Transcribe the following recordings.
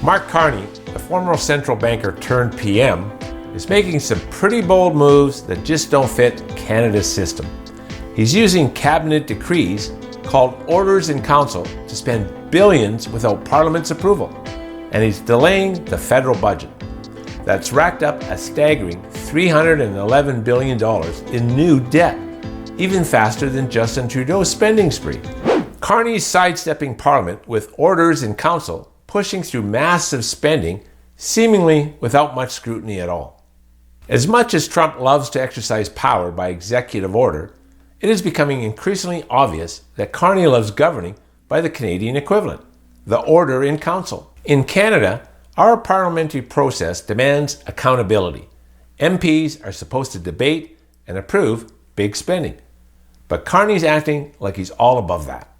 Mark Carney, the former central banker turned PM, is making some pretty bold moves that just don't fit Canada's system. He's using cabinet decrees called orders in council to spend billions without Parliament's approval, and he's delaying the federal budget. That's racked up a staggering $311 billion in new debt, even faster than Justin Trudeau's spending spree. Carney's sidestepping Parliament with orders in council, pushing through massive spending, seemingly without much scrutiny at all. As much as Trump loves to exercise power by executive order, it is becoming increasingly obvious that Carney loves governing by the Canadian equivalent, the order in council. In Canada, our parliamentary process demands accountability. MPs are supposed to debate and approve big spending. But Carney's acting like he's all above that.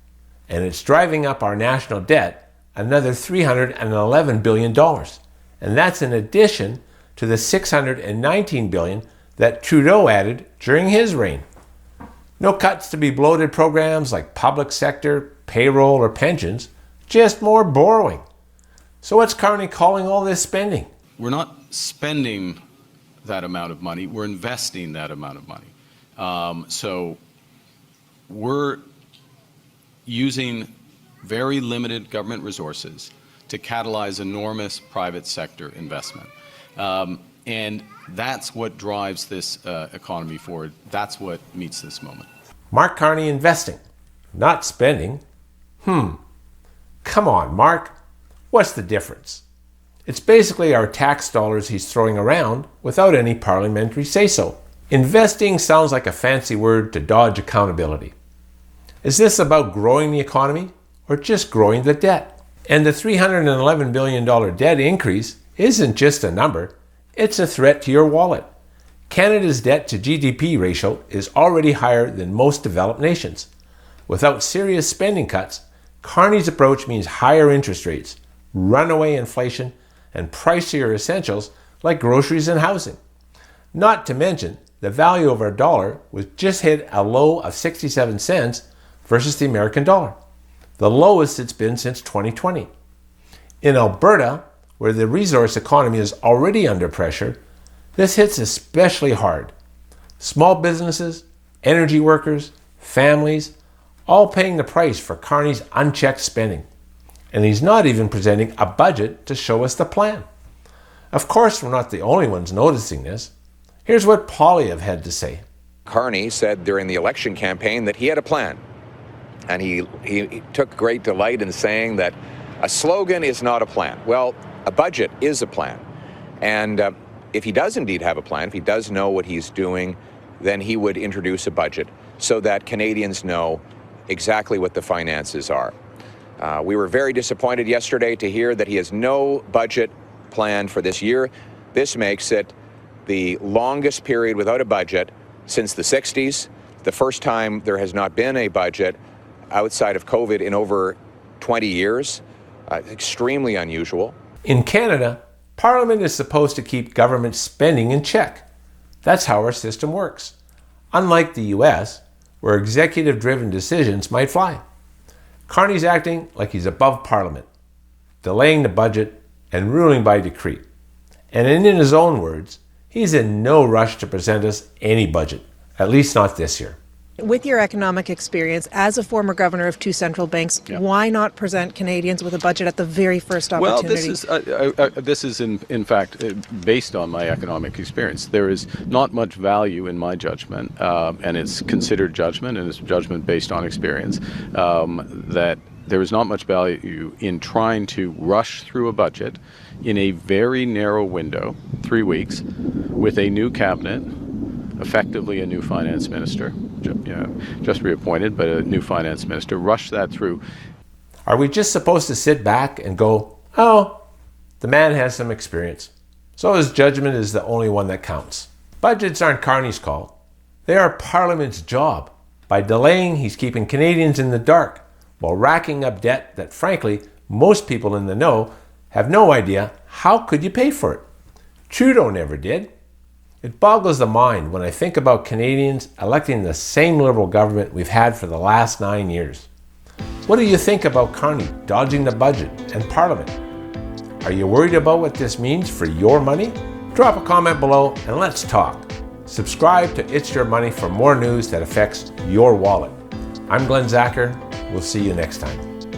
And it's driving up our national debt another $311 billion. And that's in addition to the $619 billion that Trudeau added during his reign. No cuts to be bloated programs like public sector, payroll, or pensions, just more borrowing. So what's Carney calling all this spending? We're not spending that amount of money, we're investing that amount of money. So we're using very limited government resources to catalyze enormous private sector investment. And that's what drives this economy forward. That's what meets this moment. Mark Carney investing, not spending. Come on, Mark. What's the difference? It's basically our tax dollars he's throwing around without any parliamentary say-so. Investing sounds like a fancy word to dodge accountability. Is this about growing the economy or just growing the debt? And the $311 billion debt increase isn't just a number, it's a threat to your wallet. Canada's debt-to-GDP ratio is already higher than most developed nations. Without serious spending cuts, Carney's approach means higher interest rates, runaway inflation, and pricier essentials like groceries and housing. Not to mention, the value of our dollar was just hit a low of 67 cents versus the American dollar, the lowest it's been since 2020. In Alberta, where the resource economy is already under pressure, this hits especially hard. Small businesses, energy workers, families, all paying the price for Carney's unchecked spending. And he's not even presenting a budget to show us the plan. Of course, we're not the only ones noticing this. Here's what Poilievre had to say. Carney said during the election campaign that he had a plan. And he took great delight in saying that a slogan is not a plan. Well, a budget is a plan. And if he does indeed have a plan, if he does know what he's doing, then he would introduce a budget so that Canadians know exactly what the finances are. We were very disappointed yesterday to hear that he has no budget plan for this year. This makes it the longest period without a budget since the 60s, the first time there has not been a budget outside of COVID in over 20 years. Extremely unusual. In Canada, Parliament is supposed to keep government spending in check. That's how our system works. Unlike the US, where executive-driven decisions might fly. Carney's acting like he's above Parliament, delaying the budget and ruling by decree. And in his own words, he's in no rush to present us any budget, at least not this year. With your economic experience as a former governor of two central banks, why not present Canadians with a budget at the very first opportunity? Well, this is in fact based on my economic experience. There is not much value in my judgment, and it's considered judgment, and it's judgment based on experience, that there is not much value in trying to rush through a budget in a very narrow window, 3 weeks, with a new cabinet, effectively a new finance minister, just reappointed, but a new finance minister, rush that through. Are we just supposed to sit back and go, oh, the man has some experience, so his judgment is the only one that counts? Budgets aren't Carney's call. They are Parliament's job. By delaying, he's keeping Canadians in the dark while racking up debt that, frankly, most people in the know have no idea how could you pay for it. Trudeau never did. It boggles the mind when I think about Canadians electing the same Liberal government we've had for the last 9 years. What do you think about Carney dodging the budget and Parliament? Are you worried about what this means for your money? Drop a comment below and let's talk. Subscribe to It's Your Money for more news that affects your wallet. I'm Glenn Zacher. We'll see you next time.